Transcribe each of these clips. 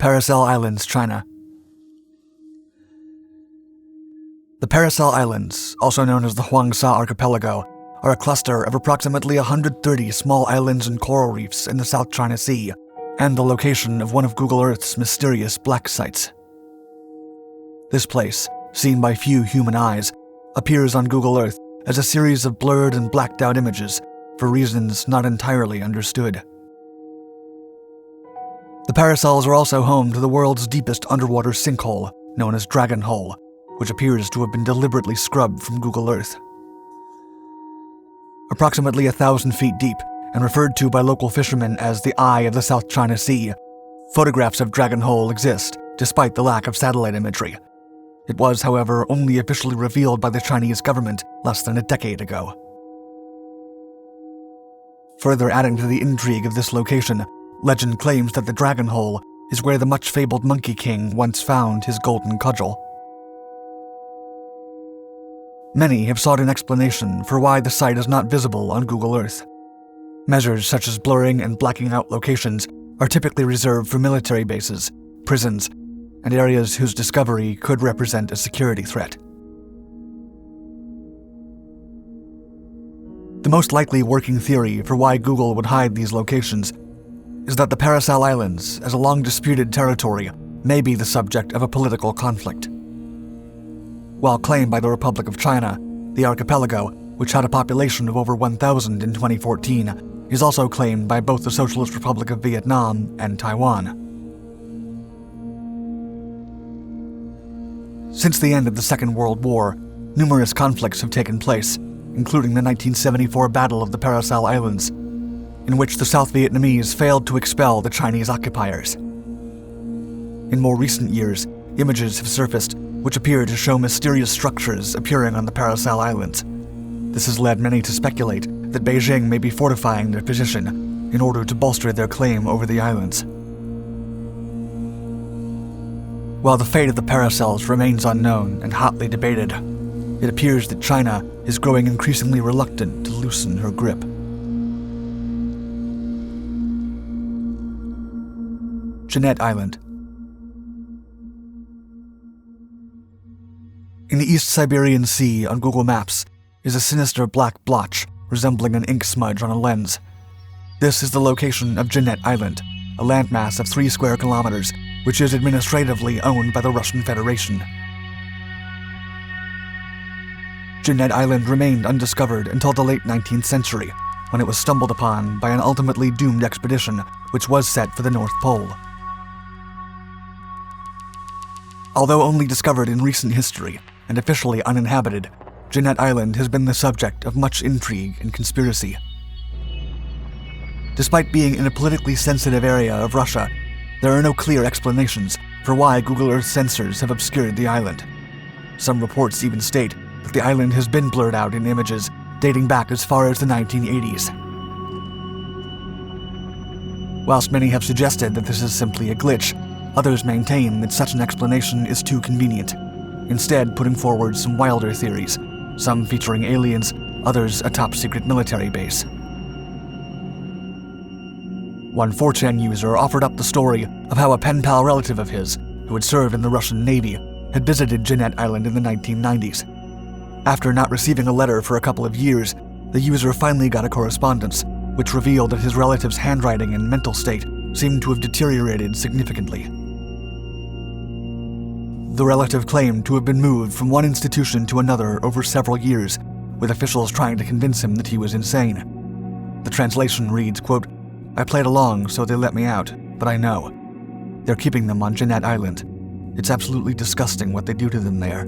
Paracel Islands, China. The Paracel Islands, also known as the Hoang Sa Archipelago, are a cluster of approximately 130 small islands and coral reefs in the South China Sea, and the location of one of Google Earth's mysterious black sites. This place, seen by few human eyes, appears on Google Earth as a series of blurred and blacked-out images for reasons not entirely understood. The Paracels are also home to the world's deepest underwater sinkhole, known as Dragon Hole, which appears to have been deliberately scrubbed from Google Earth. Approximately 1,000 feet deep, and referred to by local fishermen as the Eye of the South China Sea, photographs of Dragon Hole exist, despite the lack of satellite imagery. It was, however, only officially revealed by the Chinese government less than a decade ago. Further adding to the intrigue of this location, legend claims that the Dragon Hole is where the much-fabled Monkey King once found his golden cudgel. Many have sought an explanation for why the site is not visible on Google Earth. Measures such as blurring and blacking out locations are typically reserved for military bases, prisons, and areas whose discovery could represent a security threat. The most likely working theory for why Google would hide these locations is that the Paracel Islands, as a long-disputed territory, may be the subject of a political conflict. While claimed by the Republic of China, the archipelago, which had a population of over 1,000 in 2014, is also claimed by both the Socialist Republic of Vietnam and Taiwan. Since the end of the Second World War, numerous conflicts have taken place, including the 1974 Battle of the Paracel Islands, in which the South Vietnamese failed to expel the Chinese occupiers. In more recent years, images have surfaced which appear to show mysterious structures appearing on the Paracel Islands. This has led many to speculate that Beijing may be fortifying their position in order to bolster their claim over the islands. While the fate of the Paracels remains unknown and hotly debated, it appears that China is growing increasingly reluctant to loosen her grip. Janette Island. In the East Siberian Sea on Google Maps is a sinister black blotch resembling an ink smudge on a lens. This is the location of Janette Island, a landmass of 3 square kilometers, which is administratively owned by the Russian Federation. Janette Island remained undiscovered until the late 19th century, when it was stumbled upon by an ultimately doomed expedition which was set for the North Pole. Although only discovered in recent history and officially uninhabited, Janette Island has been the subject of much intrigue and conspiracy. Despite being in a politically sensitive area of Russia, there are no clear explanations for why Google Earth sensors have obscured the island. Some reports even state that the island has been blurred out in images dating back as far as the 1980s. Whilst many have suggested that this is simply a glitch, others maintain that such an explanation is too convenient, instead putting forward some wilder theories, some featuring aliens, others a top-secret military base. One 4chan user offered up the story of how a pen-pal relative of his, who had served in the Russian Navy, had visited Janette Island in the 1990s. After not receiving a letter for a couple of years, the user finally got a correspondence, which revealed that his relative's handwriting and mental state seemed to have deteriorated significantly. The relative claimed to have been moved from one institution to another over several years, with officials trying to convince him that he was insane. The translation reads, quote, "I played along, so they let me out, but I know. They're keeping them on Janette Island. It's absolutely disgusting what they do to them there."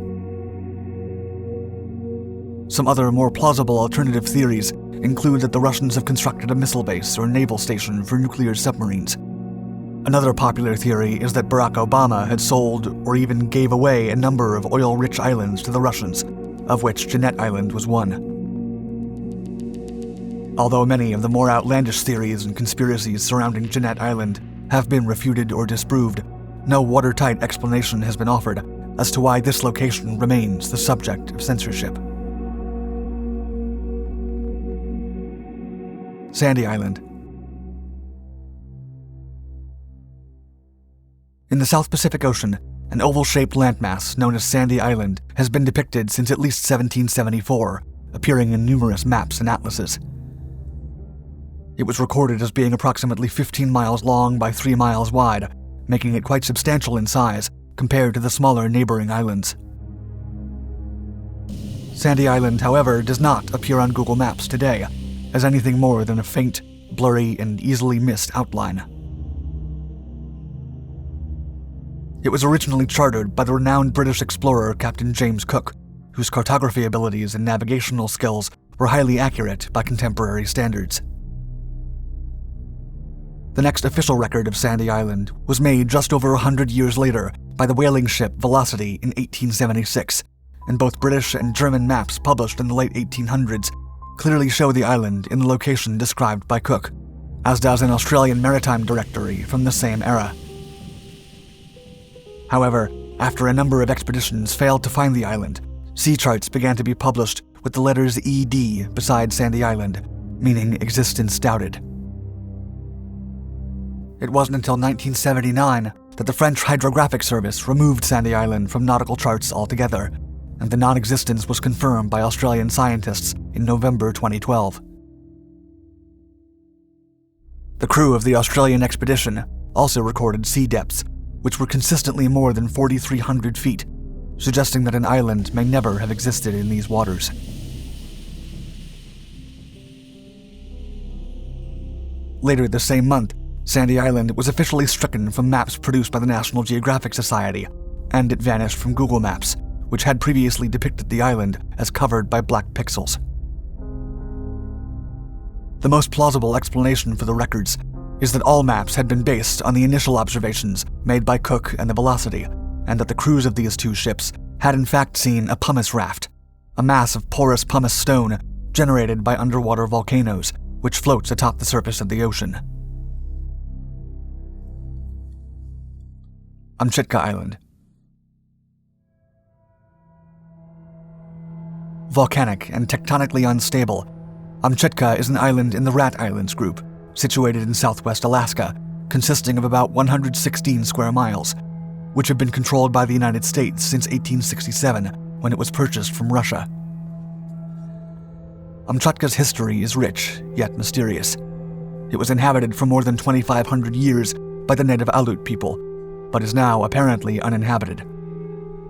Some other more plausible alternative theories include that the Russians have constructed a missile base or naval station for nuclear submarines. Another popular theory is that Barack Obama had sold or even gave away a number of oil-rich islands to the Russians, of which Janette Island was one. Although many of the more outlandish theories and conspiracies surrounding Janette Island have been refuted or disproved, no watertight explanation has been offered as to why this location remains the subject of censorship. Sandy Island. In the South Pacific Ocean, an oval-shaped landmass known as Sandy Island has been depicted since at least 1774, appearing in numerous maps and atlases. It was recorded as being approximately 15 miles long by 3 miles wide, making it quite substantial in size compared to the smaller neighboring islands. Sandy Island, however, does not appear on Google Maps today as anything more than a faint, blurry, and easily missed outline. It was originally charted by the renowned British explorer Captain James Cook, whose cartography abilities and navigational skills were highly accurate by contemporary standards. The next official record of Sandy Island was made just over 100 years later by the whaling ship Velocity in 1876, and both British and German maps published in the late 1800s clearly show the island in the location described by Cook, as does an Australian maritime directory from the same era. However, after a number of expeditions failed to find the island, sea charts began to be published with the letters ED beside Sandy Island, meaning existence doubted. It wasn't until 1979 that the French Hydrographic Service removed Sandy Island from nautical charts altogether, and the non-existence was confirmed by Australian scientists in November 2012. The crew of the Australian expedition also recorded sea depths, which were consistently more than 4,300 feet, suggesting that an island may never have existed in these waters. Later the same month, Sandy Island was officially stricken from maps produced by the National Geographic Society, and it vanished from Google Maps, which had previously depicted the island as covered by black pixels. The most plausible explanation for the records is that all maps had been based on the initial observations made by Cook and the Velocity, and that the crews of these two ships had in fact seen a pumice raft, a mass of porous pumice stone generated by underwater volcanoes, which floats atop the surface of the ocean. Amchitka Island. Volcanic and tectonically unstable, Amchitka is an island in the Rat Islands group, situated in southwest Alaska, consisting of about 116 square miles, which have been controlled by the United States since 1867, when it was purchased from Russia. Amchitka's history is rich, yet mysterious. It was inhabited for more than 2,500 years by the native Aleut people, but is now apparently uninhabited.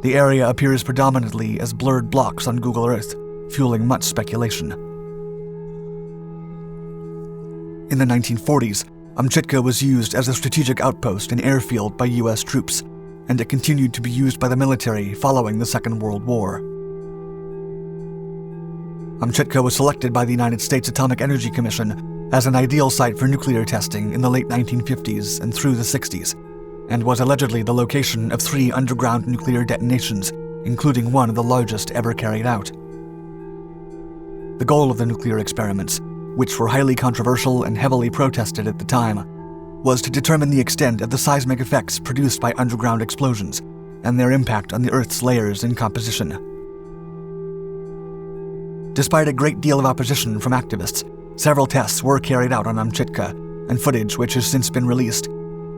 The area appears predominantly as blurred blocks on Google Earth, fueling much speculation. In the 1940s, Amchitka was used as a strategic outpost and airfield by U.S. troops, and it continued to be used by the military following the Second World War. Amchitka was selected by the United States Atomic Energy Commission as an ideal site for nuclear testing in the late 1950s and through the 60s, and was allegedly the location of 3 underground nuclear detonations, including one of the largest ever carried out. The goal of the nuclear experiments, which were highly controversial and heavily protested at the time, was to determine the extent of the seismic effects produced by underground explosions and their impact on the Earth's layers and composition. Despite a great deal of opposition from activists, several tests were carried out on Amchitka, and footage, which has since been released,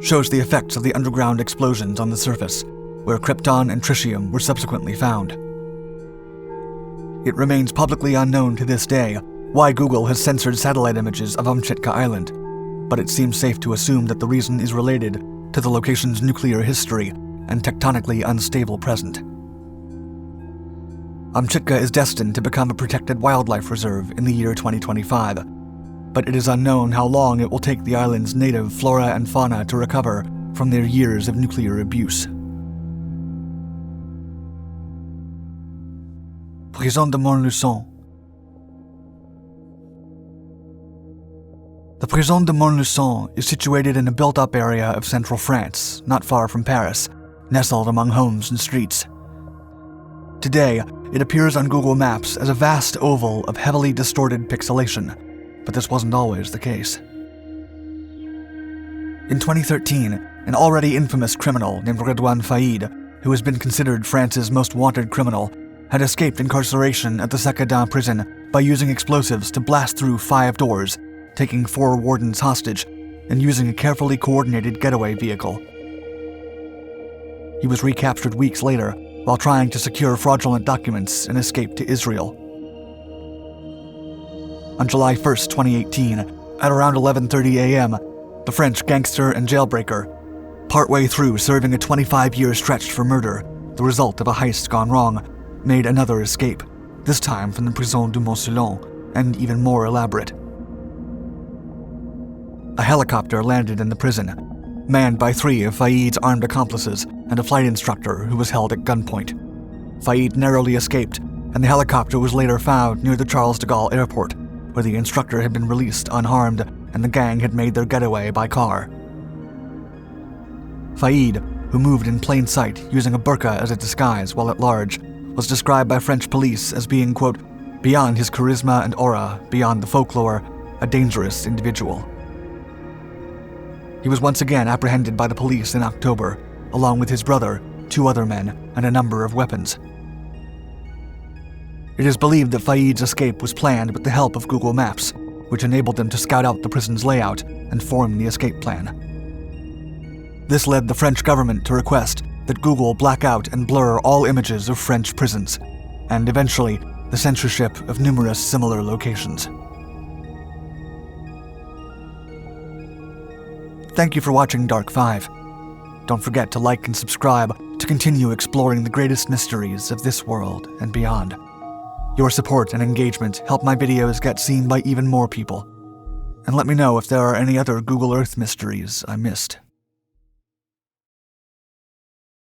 shows the effects of the underground explosions on the surface, where krypton and tritium were subsequently found. It remains publicly unknown to this day why Google has censored satellite images of Amchitka Island, but it seems safe to assume that the reason is related to the location's nuclear history and tectonically unstable present. Amchitka is destined to become a protected wildlife reserve in the year 2025, but it is unknown how long it will take the island's native flora and fauna to recover from their years of nuclear abuse. Prison de Montluçon. The Prison de Montluçon is situated in a built-up area of central France, not far from Paris, nestled among homes and streets. Today, it appears on Google Maps as a vast oval of heavily distorted pixelation, but this wasn't always the case. In 2013, an already infamous criminal named Redouane Faïd, who has been considered France's most wanted criminal, had escaped incarceration at the Sequedin prison by using explosives to blast through 5 doors, taking 4 wardens hostage, and using a carefully coordinated getaway vehicle. He was recaptured weeks later while trying to secure fraudulent documents and escape to Israel. On July 1st, 2018, at around 11:30 a.m., the French gangster and jailbreaker, partway through serving a 25-year stretch for murder, the result of a heist gone wrong, made another escape, this time from the Prison du Mont-Ceylon, and even more elaborate. A helicopter landed in the prison, manned by 3 of Faid's armed accomplices and a flight instructor who was held at gunpoint. Faid narrowly escaped, and the helicopter was later found near the Charles de Gaulle airport, where the instructor had been released unharmed and the gang had made their getaway by car. Faid, who moved in plain sight using a burqa as a disguise while at large, was described by French police as being, quote, beyond his charisma and aura, beyond the folklore, a dangerous individual. He was once again apprehended by the police in October, along with his brother, 2 other men, and a number of weapons. It is believed that Faid's escape was planned with the help of Google Maps, which enabled them to scout out the prison's layout and form the escape plan. This led the French government to request that Google black out and blur all images of French prisons, and eventually the censorship of numerous similar locations. Thank you for watching Dark 5. Don't forget to like and subscribe to continue exploring the greatest mysteries of this world and beyond. Your support and engagement help my videos get seen by even more people. And let me know if there are any other Google Earth mysteries I missed.